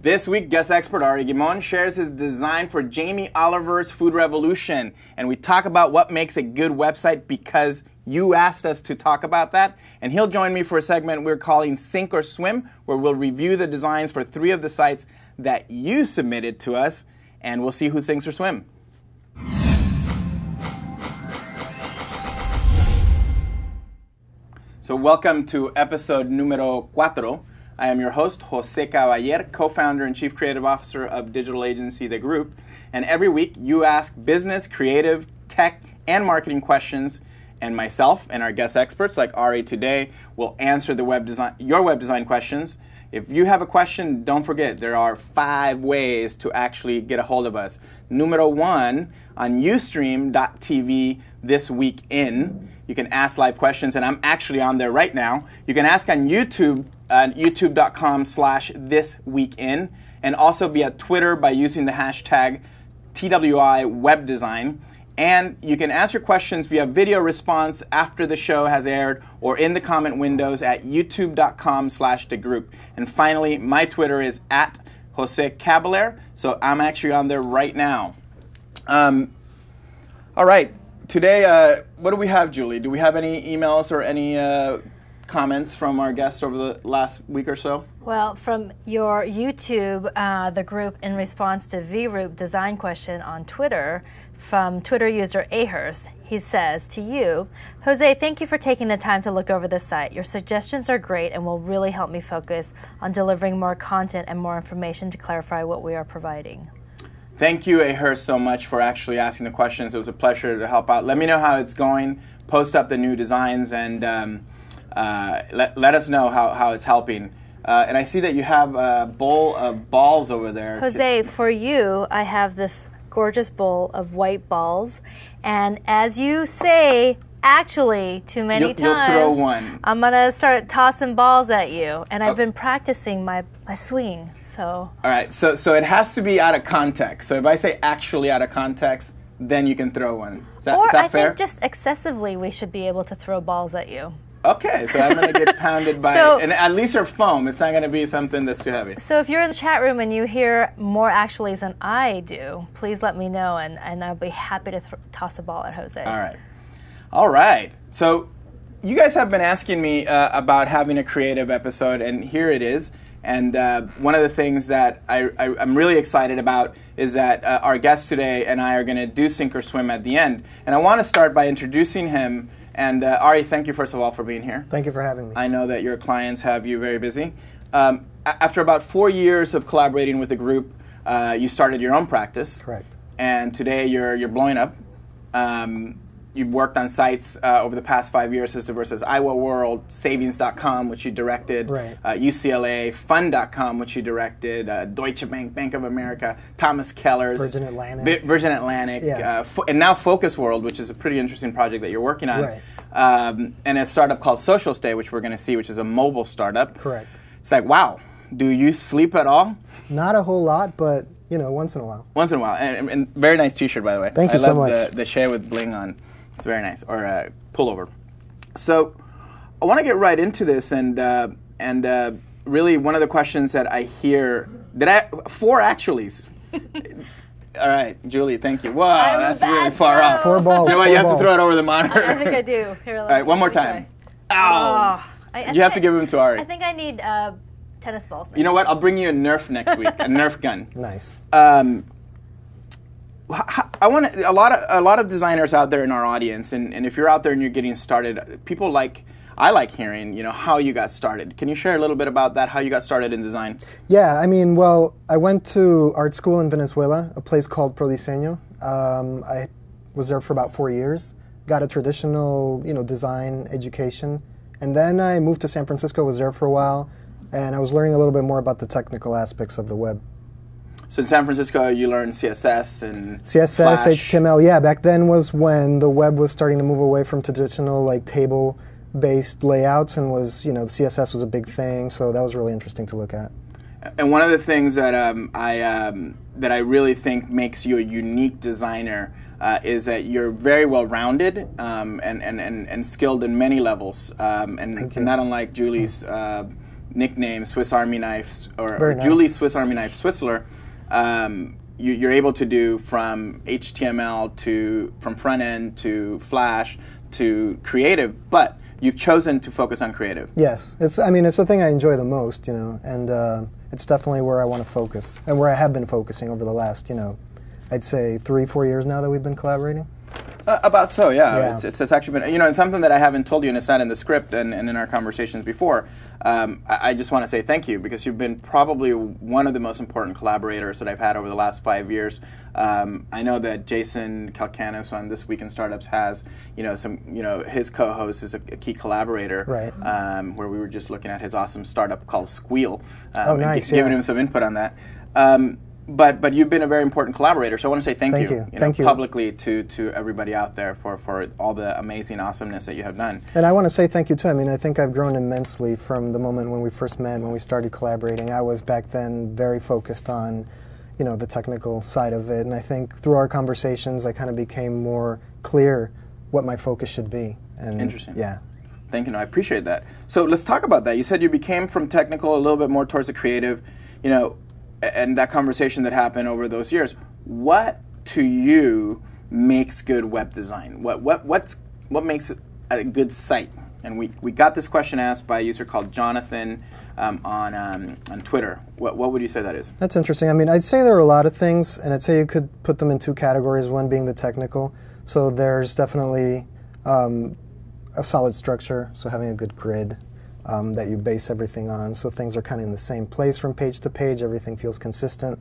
This week, guest expert Ari Gimon shares his design for Jamie Oliver's Food Revolution, and we talk about what makes a good website because you asked us to talk about that. And he'll join me for a segment we're calling Sink or Swim, where we'll review the designs for 3 of the sites that you submitted to us, and we'll see who sinks or swim. So welcome to episode numero 4. I am your host, Jose Caballero, co-founder and chief creative officer of digital agency The Group. And every week, you ask business, creative, tech, and marketing questions, and myself and our guest experts, like Ari today, will answer your web design questions. If you have a question, don't forget, there are 5 ways to actually get a hold of us. Numero 1, on Ustream.tv this week in, you can ask live questions, and I'm actually on there right now. You can ask on YouTube, youtube.com/thisweekin, and also via Twitter by using the hashtag TWIWebDesign. And you can ask your questions via video response after the show has aired or in the comment windows at youtube.com/thegroup. And finally, my Twitter is at Jose Caballero, so I'm actually on there right now. All right, today, what do we have, Julie? Do we have any emails or any comments from our guests over the last week or so? Well, from your YouTube, The Group, in response to VRoop design question on Twitter, from Twitter user Ahers, he says to you, Jose, thank you for taking the time to look over the site. Your suggestions are great and will really help me focus on delivering more content and more information to clarify what we are providing. Thank you, Ahers, so much for actually asking the questions. It was a pleasure to help out. Let me know how it's going. Post up the new designs and let us know how it's helping. And I see that you have a bowl of balls over there. Jose, for you, I have this gorgeous bowl of white balls. And as you say, actually, too many times, you'll throw one. I'm going to start tossing balls at you. And I've been practicing my swing. So. All right, so it has to be out of context. So if I say actually out of context, then you can throw one. Is that fair? I think just excessively we should be able to throw balls at you. Okay, so I'm going to get pounded by, and at least they're foam. It's not going to be something that's too heavy. So if you're in the chat room and you hear more actuallys than I do, please let me know, and I'll be happy to toss a ball at Jose. All right. So you guys have been asking me about having a creative episode, and here it is. And one of the things that I'm really excited about is that our guest today and I are going to do Sink or Swim at the end. And I want to start by introducing him. And Ari, thank you first of all for being here. Thank you for having me. I know that your clients have you very busy. After about 4 years of collaborating with the group, you started your own practice. Correct. And today you're blowing up. You've worked on sites over the past 5 years as diverse as Iowa World, Savings.com, which you directed, right. UCLA, Fun.com, which you directed, Deutsche Bank, Bank of America, Thomas Keller's, Virgin Atlantic, yeah. And now Focus World, which is a pretty interesting project that you're working on, right. And a startup called Social Stay, which we're going to see, which is a mobile startup. Correct. It's like, wow, do you sleep at all? Not a whole lot, but once in a while. Once in a while, and very nice T-shirt, by the way. Thank you so much. I love the share with bling on. It's very nice, or pullover. So I want to get right into this, and really one of the questions that I hear, 4 actuallys. All right, Julie, thank you. Wow, that's really far off. 4 balls. You know what? You have to throw it over the monitor. I think I do. Here, all right, one more time. Ow! You have to give them to Ari. I think I need tennis balls. You know what? I'll bring you a Nerf next week, a Nerf gun. Nice. I want a lot of designers out there in our audience, and if you're out there and you're getting started, I like hearing how you got started. Can you share a little bit about that? How you got started in design? Yeah, I went to art school in Venezuela, a place called Prodiseño. I was there for about 4 years. Got a traditional design education, and then I moved to San Francisco. Was there for a while, and I was learning a little bit more about the technical aspects of the web. So in San Francisco, you learned CSS and CSS, Flash. HTML. Yeah, back then was when the web was starting to move away from traditional table-based layouts, and was CSS was a big thing. So that was really interesting to look at. And one of the things that I really think makes you a unique designer is that you're very well-rounded and skilled in many levels, and not unlike Julie's nickname Swiss Army Knife or Very Julie nice. Swiss Army Knife Swissler, you're able to do from HTML to from front end to Flash to creative, but you've chosen to focus on creative. Yes, it's the thing I enjoy the most, and it's definitely where I want to focus and where I have been focusing over the last, I'd say 3-4 years now that we've been collaborating. About so, yeah. Yeah. It's actually been, and something that I haven't told you, and it's not in the script and in our conversations before, I just want to say thank you, because you've been probably one of the most important collaborators that I've had over the last 5 years. I know that Jason Calcanis on This Week in Startups has, his co-host is a key collaborator, Right. Where we were just looking at his awesome startup called Squeal, Oh, nice, giving yeah. him some input on that. But you've been a very important collaborator, so I want to say thank you. Thank you. Publicly to everybody out there for all the amazing awesomeness that you have done. And I want to say thank you too. I think I've grown immensely from the moment when we first met, when we started collaborating. I was back then very focused on, the technical side of it, and I think through our conversations, I kind of became more clear what my focus should be. And Interesting. Yeah. Thank you. No, I appreciate that. So let's talk about that. You said you became from technical a little bit more towards the creative, and that conversation that happened over those years. What to you makes good web design? What makes a good site? And we got this question asked by a user called Jonathan on Twitter. What would you say that is? That's interesting. I'd say there are a lot of things, and I'd say you could put them in two categories, one being the technical. So there's definitely a solid structure, so having a good grid that you base everything on, so things are kind of in the same place from page to page, everything feels consistent.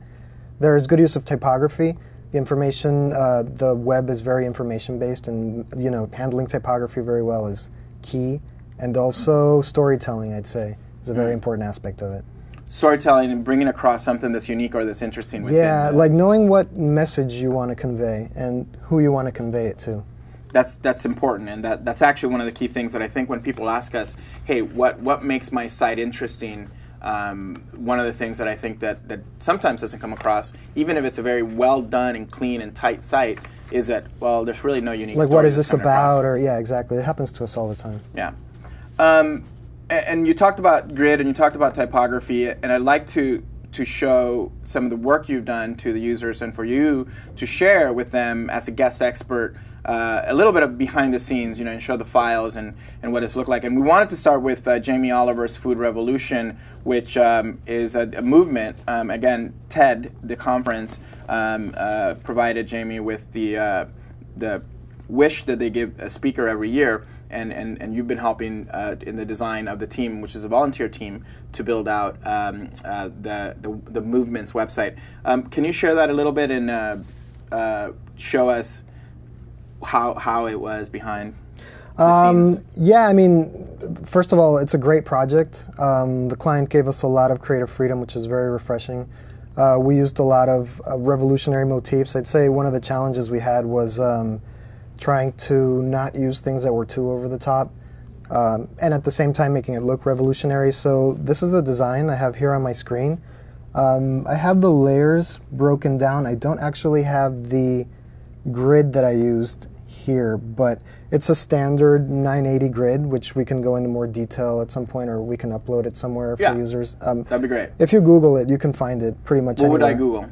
There's good use of typography. The information, the web is very information-based, and handling typography very well is key. And also storytelling, I'd say, is a very important aspect of it. Storytelling and bringing across something that's unique or that's interesting within. Yeah, like knowing what message you want to convey and who you want to convey it to. That's important, and that's actually one of the key things that I think when people ask us, hey, what makes my site interesting? One of the things that I think that sometimes doesn't come across, even if it's a very well done and clean and tight site, is that, well, there's really no unique Like, story what is that's this coming across. about? Or yeah, exactly. It happens to us all the time. Yeah. And you talked about grid and you talked about typography, and I'd like to show some of the work you've done to the users and for you to share with them as a guest expert a little bit of behind the scenes, and show the files and what it's looked like. And we wanted to start with Jamie Oliver's Food Revolution, which is a movement. Again, TED, the conference, provided Jamie with the wish that they give a speaker every year, and you've been helping in the design of the team, which is a volunteer team, to build out the movement's website. Can you share that a little bit and show us how it was behind the scenes? Yeah, first of all, it's a great project. The client gave us a lot of creative freedom, which is very refreshing. We used a lot of revolutionary motifs. I'd say one of the challenges we had was trying to not use things that were too over the top, and at the same time making it look revolutionary. So this is the design I have here on my screen. I have the layers broken down. I don't actually have the grid that I used here, but it's a standard 980 grid, which we can go into more detail at some point, or we can upload it somewhere for users. That'd be great. If you Google it, you can find it pretty much anywhere. What would I Google?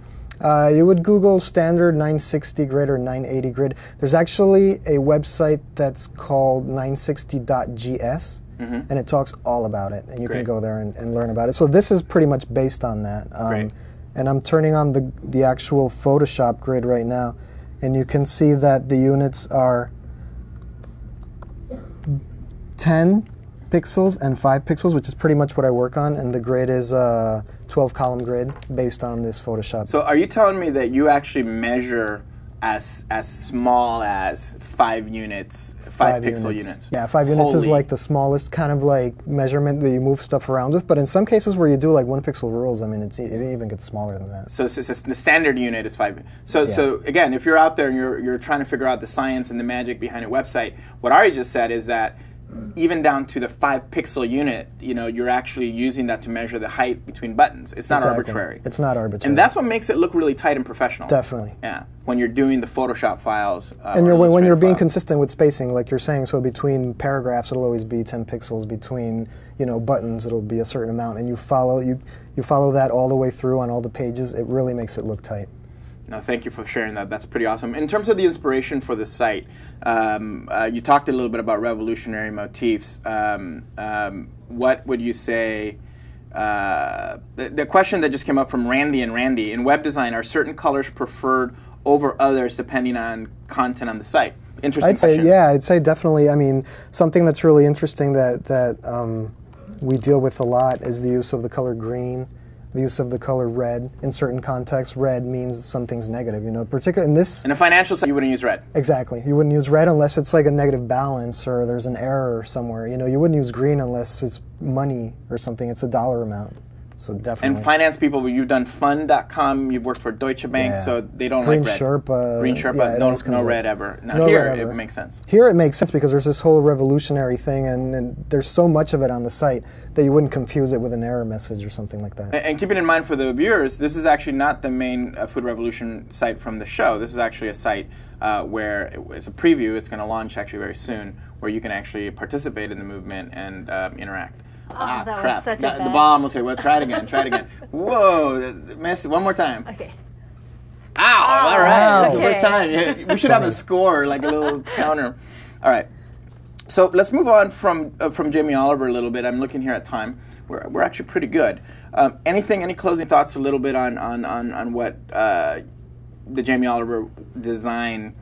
You would Google standard 960 grid or 980 grid. There's actually a website that's called 960.gs, and it talks all about it, and you can go there and learn about it. So this is pretty much based on that. And I'm turning on the actual Photoshop grid right now, and you can see that the units are 10 pixels and 5 pixels, which is pretty much what I work on, and the grid is a 12-column grid based on this Photoshop. So are you telling me that you actually measure as small as 5 units, 5 pixel units? Yeah, 5 units is like the smallest kind of like measurement that you move stuff around with, but in some cases where you do like 1 pixel rules, it even gets smaller than that. So the standard unit is 5. So again, if you're out there and you're trying to figure out the science and the magic behind a website, what Ari just said is that even down to the 5-pixel unit, you're actually using that to measure the height between buttons. It's not arbitrary. It's not arbitrary. And that's what makes it look really tight and professional. Definitely. Yeah. When you're doing the Photoshop files. And when you're being consistent with spacing, like you're saying, so between paragraphs it'll always be 10 pixels, between buttons it'll be a certain amount, and you follow that all the way through on all the pages. It really makes it look tight. No, thank you for sharing that. That's pretty awesome. In terms of the inspiration for the site, you talked a little bit about revolutionary motifs. What would you say? The question that just came up from Randy and Randy, in web design, are certain colors preferred over others depending on content on the site? Interesting question. I'd say definitely. I mean, something that's really interesting that we deal with a lot is the use of the color green, the use of the color red. In certain contexts, red means something's negative. Particularly in this. In a financial site, you wouldn't use red. Exactly. You wouldn't use red unless it's like a negative balance or there's an error somewhere. You wouldn't use green unless it's money or something. It's a dollar amount. So definitely. And finance people, you've done fund.com, you've worked for Deutsche Bank, so they don't like red. Green Sherpa, no red ever. Now here, it makes sense. Here it makes sense because there's this whole revolutionary thing, and there's so much of it on the site that you wouldn't confuse it with an error message or something like that. And keeping in mind for the viewers, this is actually not the main Food Revolution site from the show. This is actually a site where it's a preview. It's going to launch actually very soon, where you can actually participate in the movement and interact. Oh, that crap. was such a bad... The ball almost hit. Well, try it again. Whoa, missed it. One more time. Okay. Ow, all right. That's the Okay. first time. We should have a score, like a little counter. All right. So let's move on from Jamie Oliver a little bit. I'm looking here at time. We're actually pretty good. Any closing thoughts a little bit on what the Jamie Oliver design?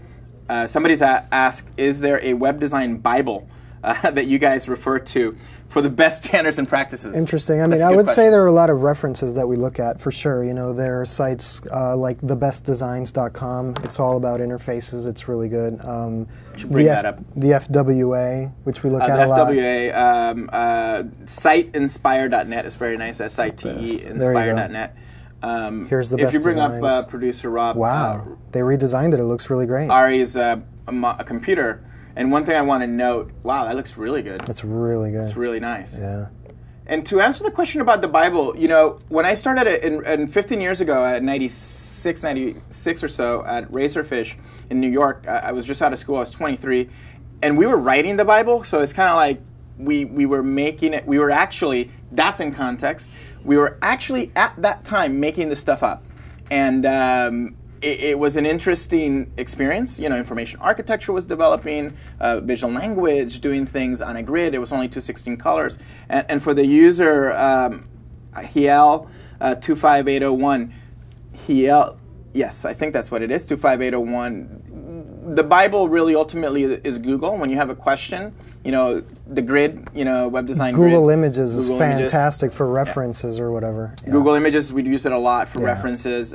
Somebody's asked, is there a web design Bible that you guys refer to for the best standards and practices? Interesting. I mean, I would say there are a lot of references that we look at for sure. There are sites like thebestdesigns.com. It's all about interfaces. It's really good. Bring that up. The FWA, which we look at a lot. The FWA, siteinspire.net is very nice. SITEinspire.net. Here's the best If you bring designs. up producer Rob. Wow, they redesigned it. It looks really great. Ari's a computer. And one thing I want to note, wow, that looks really good. It's really good. It's really nice. Yeah. And to answer the question about the Bible, when I started in 15 years ago at 96 or so at Razorfish in New York, I was just out of school. I was 23. And we were writing the Bible, so it's kind of like we were making it. We were actually, that's in context, we were actually at that time making this stuff up. And it was an interesting experience. Information architecture was developing, visual language, doing things on a grid. It was only 216 colors. And for the user, Hiel 25801, Hiel, yes, I think that's what it is, 25801. The Bible really ultimately is Google. When you have a question, the grid, web design Google grid. Images is Google Images. fantastic for references or whatever. Yeah. Google Images, we use it a lot for references.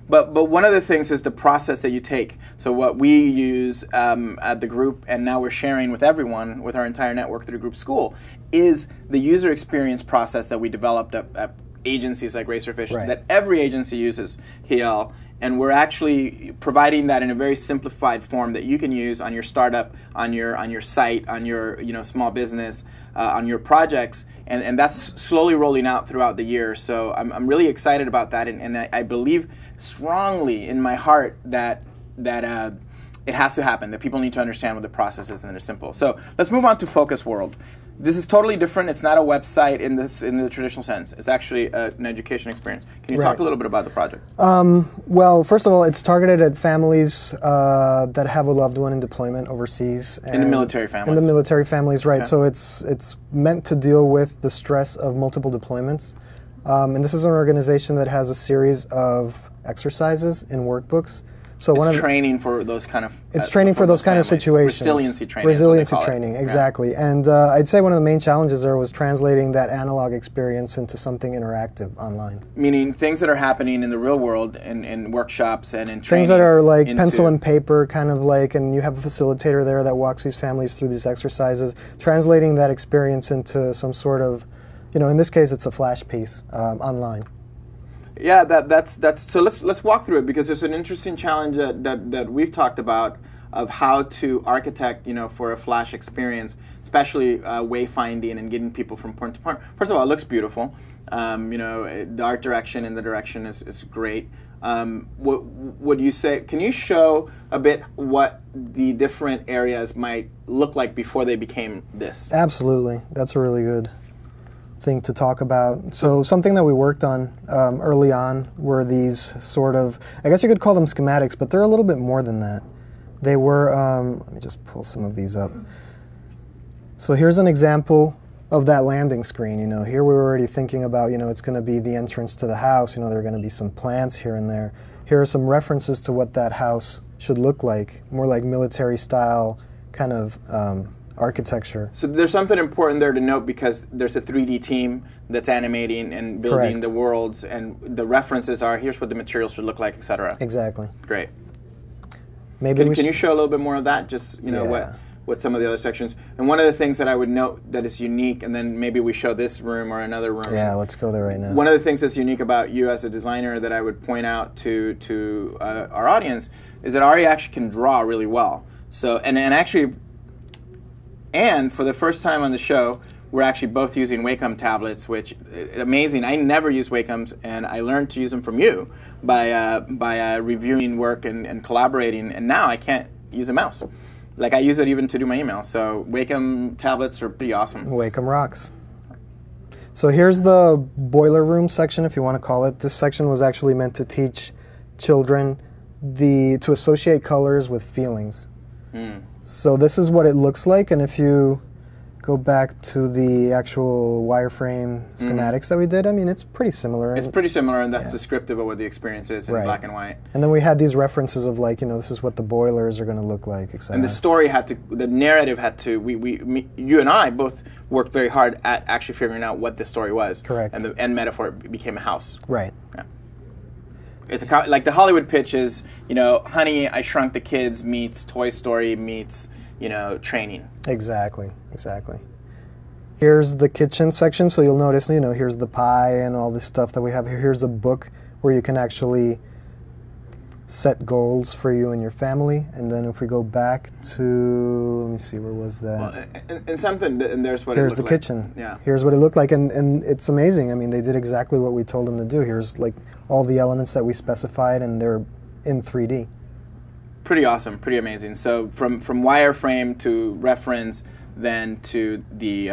But one of the things is the process that you take. So what we use at the group, and now we're sharing with everyone, with our entire network through Group School, is the user experience process that we developed at agencies like Razorfish, that every agency uses Hiel. And we're actually providing that in a very simplified form that you can use on your startup, on your site, on your small business, on your projects, and that's slowly rolling out throughout the year. So I'm really excited about that, and I believe strongly in my heart that it has to happen. That people need to understand what the process is, and they're simple. So let's move on to Focus World. This is totally different. It's not a website in the traditional sense. It's actually an education experience. Can you talk a little bit about the project? Well, first of all, it's targeted at families that have a loved one in deployment overseas. In the military families. In the military families, right. Okay. So it's meant to deal with the stress of multiple deployments. And this is an organization that has a series of exercises in workbooks. So it's training for those kind of. It's training for those kind of situations. Resiliency training. Resiliency training, exactly. Yeah. And I'd say one of the main challenges there was translating that analog experience into something interactive online. Meaning things that are happening in the real world, in workshops and in training. Things that are like pencil and paper, kind of like, and you have a facilitator there that walks these families through these exercises, translating that experience into some sort of, in this case, it's a flash piece online. Yeah, that's so let's walk through it, because there's an interesting challenge that we've talked about of how to architect, for a Flash experience, especially wayfinding and getting people from point to point. First of all, it looks beautiful. The art direction and the direction is great. What would you say? Can you show a bit what the different areas might look like before they became this? Absolutely. That's a really good thing to talk about. So something that we worked on early on were these sort of, I guess you could call them schematics, but they're a little bit more than that. They were, let me just pull some of these up. So here's an example of that landing screen. Here we were already thinking about, it's going to be the entrance to the house. There are going to be some plants here and there. Here are some references to what that house should look like, more like military style kind of architecture. So there's something important there to note, because there's a 3D team that's animating and building Correct. the worlds, and the references are, here's what the materials should look like, etc. Exactly. Great. Maybe can you show a little bit more of that? Just what some of the other sections. And one of the things that I would note that is unique, and then maybe we show this room or another room. Yeah, let's go there right now. One of the things that's unique about you as a designer that I would point out to our audience is that Ari actually can draw really well. So and for the first time on the show, we're actually both using Wacom tablets, which is amazing. I never use Wacoms, and I learned to use them from you by reviewing work and collaborating, and now I can't use a mouse. Like, I use it even to do my email. So Wacom tablets are pretty awesome. Wacom rocks. So here's the boiler room section, if you want to call it. This section was actually meant to teach children to associate colors with feelings. So this is what it looks like, and if you go back to the actual wireframe schematics that we did, I mean, it's pretty similar. It's pretty similar, and that's descriptive of what the experience is in black and white. And then we had these references of, like, this is what the boilers are going to look like, etc. And the narrative had to, you and I both worked very hard at actually figuring out what the story was. Correct. And the end metaphor became a house. Right. Yeah. It's like the Hollywood pitch is, Honey, I Shrunk the Kids meets Toy Story meets, training. Exactly. Here's the kitchen section, so you'll notice, here's the pie and all this stuff that we have here. Here's a book where you can actually set goals for you and your family. And then if we go back to, let me see, where was that? Well, and there's what Here's it the looked like. kitchen. Yeah. Here's what it looked like, and it's amazing. I mean, they did exactly what we told them to do. Here's like all the elements that we specified, and they're in 3D. Pretty awesome, pretty amazing. So from wireframe to reference, then to the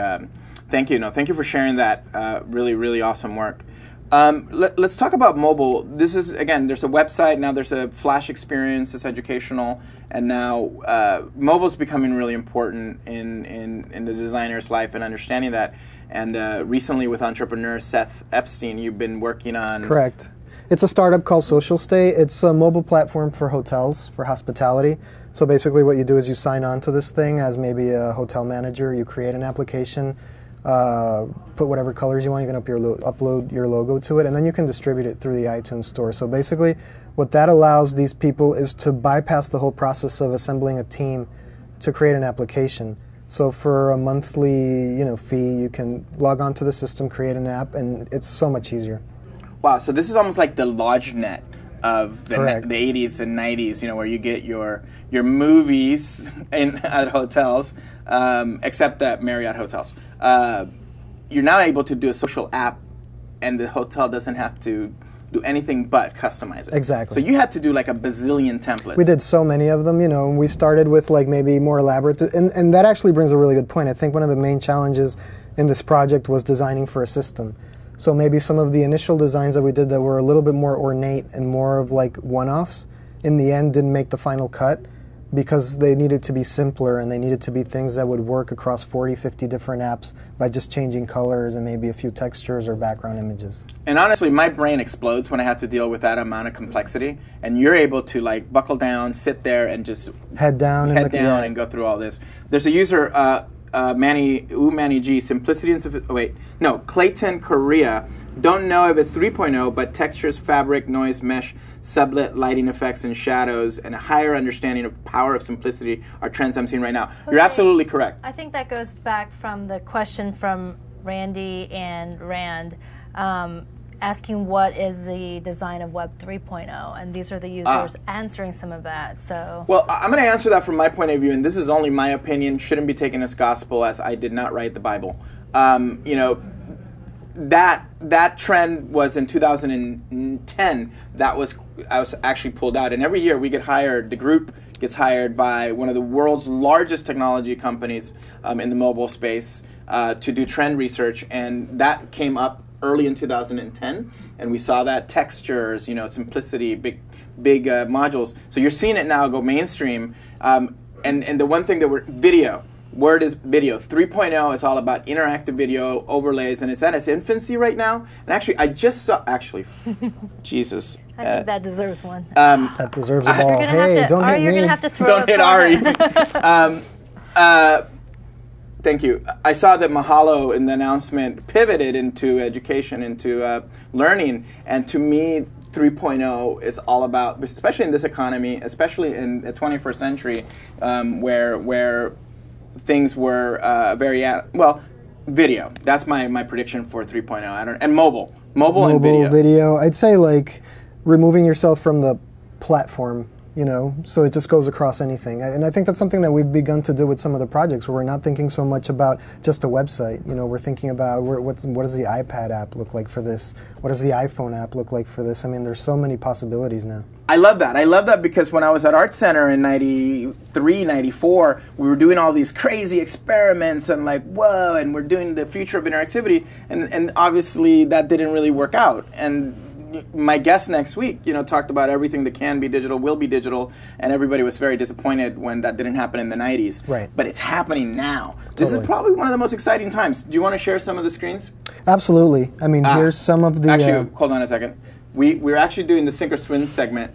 thank you for sharing that really, really awesome work. Let's talk about mobile. This is, again, there's a website, now there's a Flash experience, it's educational, and now mobile is becoming really important in the designer's life and understanding that. And recently with entrepreneur Seth Epstein, you've been working on... Correct. It's a startup called Social Stay. It's a mobile platform for hotels, for hospitality. So basically what you do is you sign on to this thing as maybe a hotel manager, you create an application, put whatever colors you want, you can upload your logo to it, and then you can distribute it through the iTunes store. So basically what that allows these people is to bypass the whole process of assembling a team to create an application. So for a monthly fee, you can log onto the system, create an app, and it's so much easier. Wow, so this is almost like the LodgeNet of the 80s and 90s, where you get your movies at hotels, except at Marriott hotels. You're now able to do a social app, and the hotel doesn't have to do anything but customize it. Exactly. So you had to do like a bazillion templates. We did so many of them, and we started with like maybe more elaborate, and that actually brings a really good point. I think one of the main challenges in this project was designing for a system. So maybe some of the initial designs that we did that were a little bit more ornate and more of like one-offs, in the end didn't make the final cut because they needed to be simpler and they needed to be things that would work across 40, 50 different apps by just changing colors and maybe a few textures or background images. And honestly, my brain explodes when I have to deal with that amount of complexity, and you're able to like buckle down, sit there, and just head down and go through all this. There's a user, Manny G, simplicity and Clayton Korea. Don't know if it's 3.0, but textures, fabric, noise, mesh, sublit, lighting effects, and shadows, and a higher understanding of power of simplicity are trends I'm seeing right now. Okay. You're absolutely correct. I think that goes back from the question from Randy and Rand. asking what is the design of Web 3.0, and these are the users answering some of that. So, well, I'm going to answer that from my point of view, and this is only my opinion. Shouldn't be taken as gospel, as I did not write the Bible. You know, that trend was in 2010. I was actually pulled out, and every year we get hired. The group gets hired by one of the world's largest technology companies in the mobile space to do trend research, and that came up early in 2010, and we saw that textures, you know, simplicity, big modules. So you're seeing it now go mainstream, and the one thing that video. Word is video. 3.0 is all about interactive video overlays, and it's at its infancy right now. And actually, I just saw. Jesus. I think that deserves one. That deserves a ball. Hey, don't hit me. You're gonna have to throw. Don't hit Ari. Thank you. I saw that Mahalo in the announcement pivoted into education, into learning, and to me, 3.0 is all about, especially in this economy, especially in the 21st century, where things were video. That's my prediction for 3.0. And mobile and video. I'd say like removing yourself from the platform, you know, so it just goes across anything. And I think that's something that we've begun to do with some of the projects, where we're not thinking so much about just a website. You know, we're thinking about what does the iPad app look like for this? What does the iPhone app look like for this? I mean, there's so many possibilities now. I love that because when I was at Art Center in 93, 94, we were doing all these crazy experiments and like, whoa, and we're doing the future of interactivity, and obviously that didn't really work out. And my guest next week, you know, talked about everything that can be digital, will be digital, and everybody was very disappointed when that didn't happen in the 90s. Right. But it's happening now. Totally. This is probably one of the most exciting times. Do you want to share some of the screens? Absolutely. I mean, here's some of the... Actually, hold on a second. We're actually doing the Sink or Swim segment.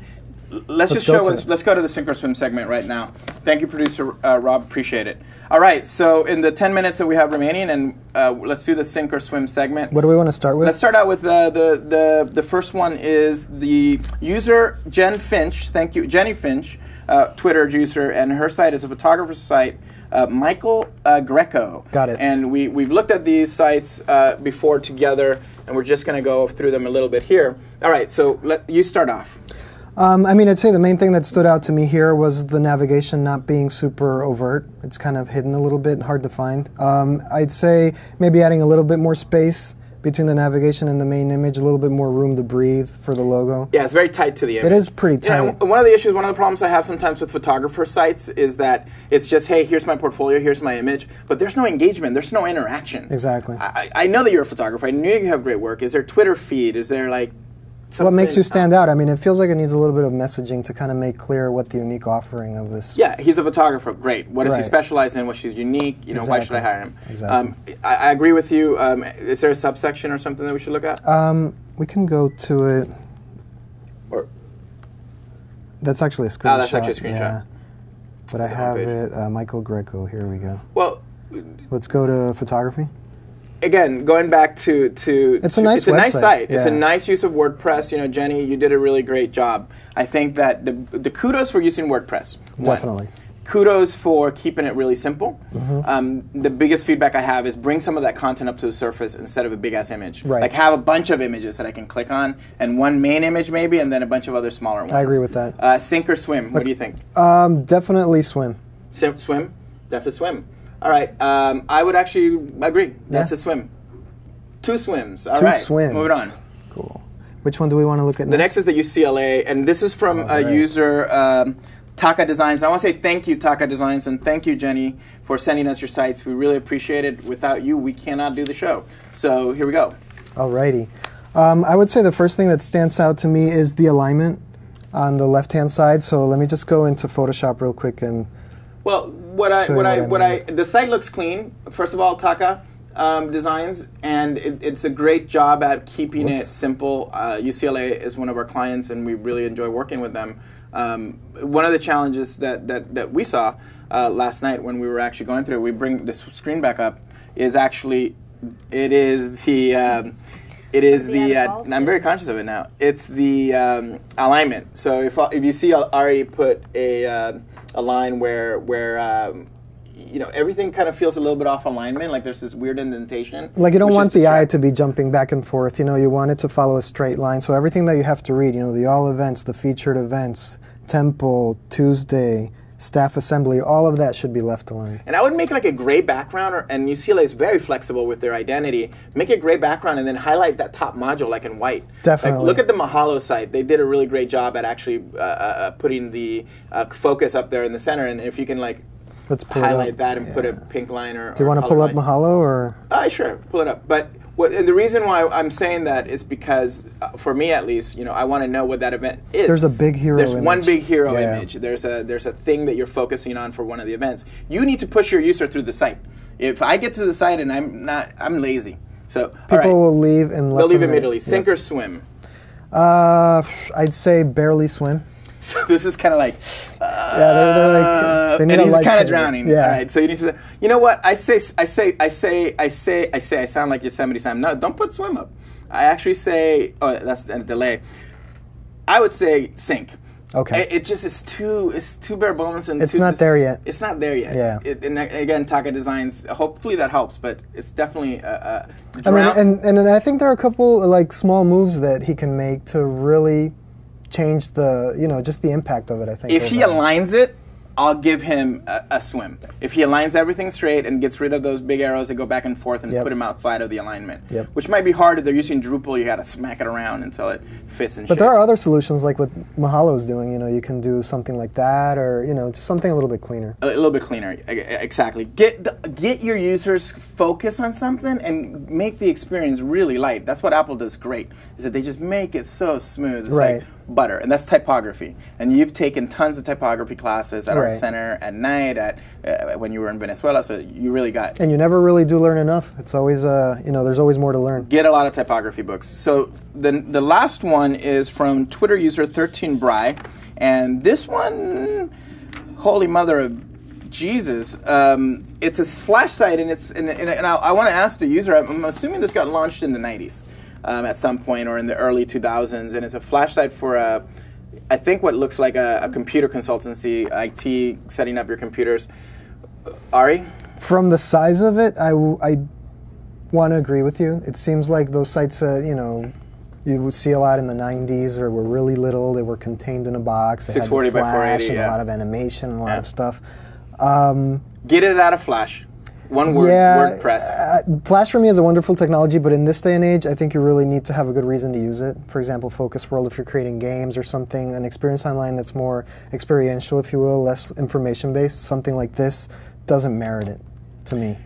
Let's go to the Sink or Swim segment right now. Thank you, producer Rob. Appreciate it. All right, so in the 10 minutes that we have remaining, and let's do the Sink or Swim segment. What do we want to start with? Let's start out with the first one is the user Jen Finch. Thank you, Jenny Finch, Twitter user, and her site is a photographer's site. Michael Greco. Got it. And we've looked at these sites before together, and we're just going to go through them a little bit here. All right, so you start off. I mean, I'd say the main thing that stood out to me here was the navigation not being super overt. It's kind of hidden a little bit and hard to find. I'd say maybe adding a little bit more space between the navigation and the main image, a little bit more room to breathe for the logo. Yeah, it's very tight to the image. It is pretty tight. You know, one of the problems I have sometimes with photographer sites is that it's just, hey, here's my portfolio, here's my image, but there's no engagement, there's no interaction. Exactly. I know that you're a photographer. I knew you have great work. Is there a Twitter feed? Is there like what makes you stand out? I mean, it feels like it needs a little bit of messaging to kind of make clear what the unique offering of this. Yeah, he's a photographer. Great. What does he specialize in? What she's unique? You know, why should I hire him? Exactly. I agree with you. Is there a subsection or something that we should look at? We can go to it. Or that's actually a screenshot. Oh, that's actually a screenshot. Yeah. But I have it. Michael Greco. Here we go. Well, let's go to photography. Again, going back to it's a nice site. Yeah. It's a nice use of WordPress. You know, Jenny, you did a really great job. I think that the kudos for using WordPress. Definitely. Kudos for keeping it really simple. Mm-hmm. The biggest feedback I have is bring some of that content up to the surface instead of a big ass image. Right. Like have a bunch of images that I can click on, and one main image maybe, and then a bunch of other smaller ones. I agree with that. Sink or swim? What do you think? Definitely swim. Swim? That's a swim. All right. I would actually agree. That's a swim. Two swims. All right. Two swims. Moving on. Cool. Which one do we want to look at next? The next is the UCLA, and this is from a user, Taka Designs. I want to say thank you, Taka Designs, and thank you, Jenny, for sending us your sites. We really appreciate it. Without you, we cannot do the show. So here we go. Alrighty. I would say the first thing that stands out to me is the alignment on the left-hand side. So let me just go into Photoshop real quick and. Well, the site looks clean. First of all, Taka Designs, and it's a great job at keeping it simple. UCLA is one of our clients, and we really enjoy working with them. One of the challenges that we saw last night when we were actually going through it, we bring this screen back up, is actually and I'm very conscious of it now. It's the alignment. So if you see, I already put a line where everything kind of feels a little bit off alignment. Like there's this weird indentation. Like you don't which want is the eye distracting. to be jumping back and forth. You want it to follow a straight line. So everything that you have to read, the all events, the featured events, Temple, Tuesday, staff assembly, all of that should be left aligned. And I would make like a gray background, and UCLA is very flexible with their identity. Make a gray background and then highlight that top module like in white. Definitely. Like, look at the Mahalo site. They did a really great job at actually putting the focus up there in the center. And if you can like Let's pull it highlight up. that and put a pink line or Do you want to color pull up line. Mahalo or? Sure, pull it up. But and the reason why I'm saying that is because, for me at least, I want to know what that event is. There's a big hero There's image. one big hero Yeah. image. There's a thing that you're focusing on for one of the events. You need to push your user through the site. If I get to the site and I'm lazy. So People will leave in less they'll leave than a minute. immediately. Sink or swim. I'd say barely swim. So this is kind of like, They're like, they need and a he's kind lifesaver. of drowning. Yeah. All right, so you need to say, you know what? I sound like Yosemite Sam. No, don't put swim up. I actually say, that's a delay. I would say sink. Okay. It just is too bare bones and It's too not there yet. It's not there yet. Yeah. And again, Taka Designs. Hopefully that helps, but it's definitely I mean, and I think there are a couple like small moves that he can make to really change the, just the impact of it, I think. If he aligns it, I'll give him a swim. If he aligns everything straight and gets rid of those big arrows that go back and forth and Yep. put him outside of the alignment, Yep. which might be hard if they're using Drupal. You got to smack it around until it fits and But shape. there are other solutions like what Mahalo's doing, you can do something like that or, just something a little bit cleaner. A little bit cleaner, exactly. Get your users focus on something and make the experience really light. That's what Apple does great, is that they just make it so smooth. It's Right. like butter, and that's typography. And you've taken tons of typography classes at Art Right. Center, at night, when you were in Venezuela, so you really got... And you never really do learn enough. It's always, there's always more to learn. Get a lot of typography books. So the last one is from Twitter user 13Bry, and this one, holy mother of Jesus, it's a flash site, and I want to ask the user. I'm assuming this got launched in the 90s at some point, or in the early 2000s, and it's a flash site for I think what looks like a computer consultancy, IT, setting up your computers. Ari? From the size of it, I want to agree with you. It seems like those sites, you would see a lot in the 90s, or were really little. They were contained in a box. They 640 had the by flash 480, and yeah. a lot of animation and a lot of stuff. Get it out of Flash. One word, WordPress. Flash for me is a wonderful technology, but in this day and age, I think you really need to have a good reason to use it. For example, Focus World, if you're creating games or something, an experience online that's more experiential, if you will, less information-based, something like this doesn't merit it, to me.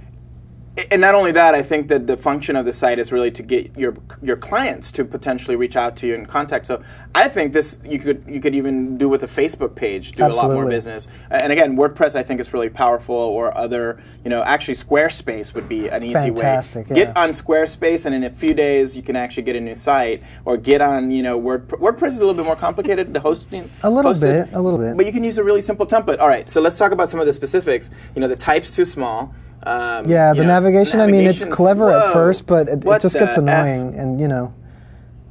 And not only that, I think that the function of the site is really to get your clients to potentially reach out to you and contact. So I think this you could even do with a Facebook page, do Absolutely. a lot more business. And again, WordPress I think is really powerful, or other, actually Squarespace would be an easy Fantastic, way. yeah. Get on Squarespace, and in a few days you can actually get a new site, or get on WordPress is a little bit more complicated, the hosting. A little bit. But you can use a really simple template. All right, so let's talk about some of the specifics. The type's too small. Yeah, the navigation, I mean, it's clever at first, but it just gets annoying. And,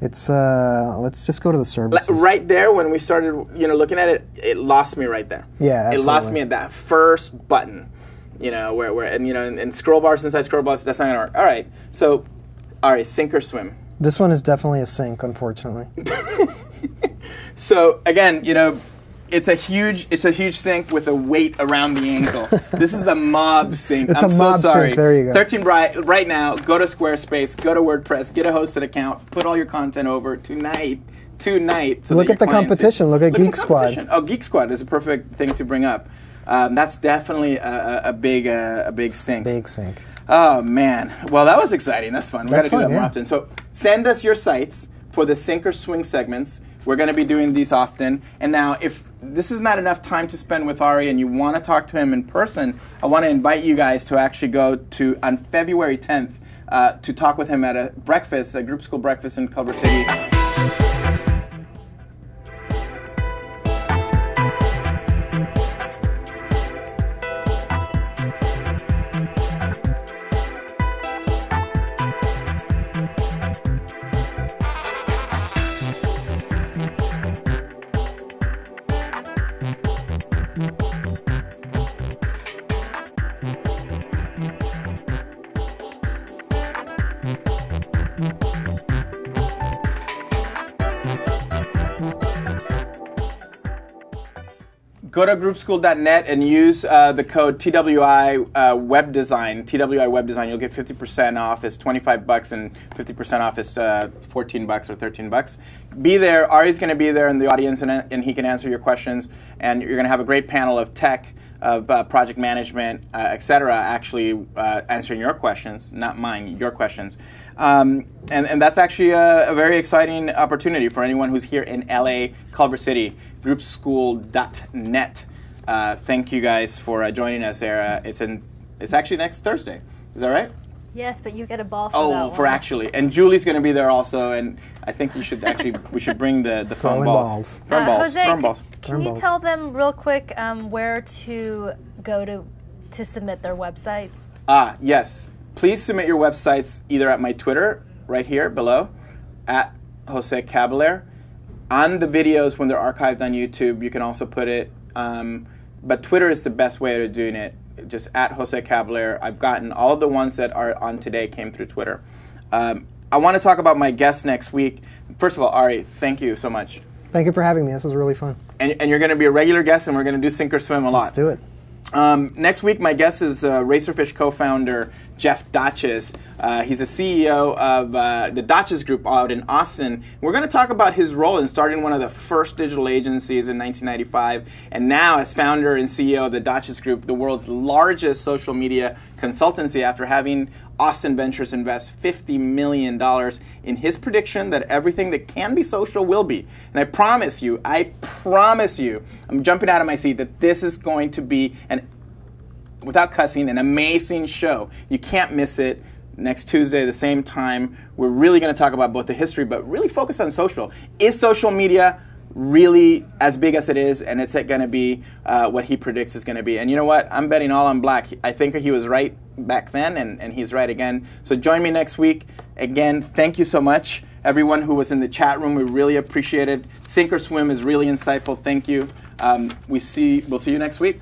it's, let's just go to the services. Right there, when we started, looking at it, it lost me right there. Yeah, absolutely. It lost me at that first button, and scroll bars inside scroll bars, that's not going to work. All right, so, sink or swim. This one is definitely a sink, unfortunately. So, again, it's a huge sink with a weight around the ankle. This is a mob sink. It's I'm a so mob sorry. sink. There you go. 13 right now. Go to Squarespace. Go to WordPress. Get a hosted account. Put all your content over tonight. So Look at the competition. Look at Geek Squad. Oh, Geek Squad is a perfect thing to bring up. That's definitely a big sink. Big sink. Oh man. Well, that was exciting. That's fun. We got to do fun, that more yeah. often. So send us your sites for the sink or swing segments. We're going to be doing these often. And now, if this is not enough time to spend with Ari and you want to talk to him in person, I want to invite you guys to actually go on February 10th to talk with him at a group school breakfast in Culver City. Go to groupschool.net and use the code TWI Web Design. TWI Web Design. You'll get 50% off. It's $25 and 50% off is $14 or $13. Be there. Ari's going to be there in the audience, and he can answer your questions. And you're going to have a great panel of tech, of project management, etc. Actually answering your questions, not mine, your questions. And that's actually a very exciting opportunity for anyone who's here in LA, Culver City. Groupschool.net. Thank you guys for joining us there. It's actually next Thursday. Is that right? Yes, but you get a ball for that one. For actually. And Julie's going to be there also, and I think we should bring the foam balls. Jose, can you tell them real quick where to go to submit their websites? Yes. Please submit your websites either at my Twitter, right here below, at Jose Caballero. On the videos, when they're archived on YouTube, you can also put it, but Twitter is the best way of doing it. Just at Jose Caballero. I've gotten all of the ones that are on today came through Twitter. I want to talk about my guest next week. First of all, Ari, thank you so much. Thank you for having me. This was really fun. And you're going to be a regular guest, and we're going to do Sink or Swim a lot. Let's do it. Next week, my guest is Racerfish co-founder Jeff Dotches. He's a CEO of the Dotches Group out in Austin. We're going to talk about his role in starting one of the first digital agencies in 1995, and now as founder and CEO of the Dotches Group, the world's largest social media consultancy, after having Austin Ventures invest $50 million in his prediction that everything that can be social will be. And I promise you, I'm jumping out of my seat, that this is going to be, without cussing, an amazing show. You can't miss it. Next Tuesday, the same time, we're really going to talk about both the history, but really focus on social. Is social media really as big as it is, and it's going to be what he predicts is going to be? And you know what? I'm betting all on black. I think he was right back then, and he's right again. So join me next week. Again, thank you so much. Everyone who was in the chat room, we really appreciate it. Sink or Swim is really insightful. Thank you. We'll see you next week.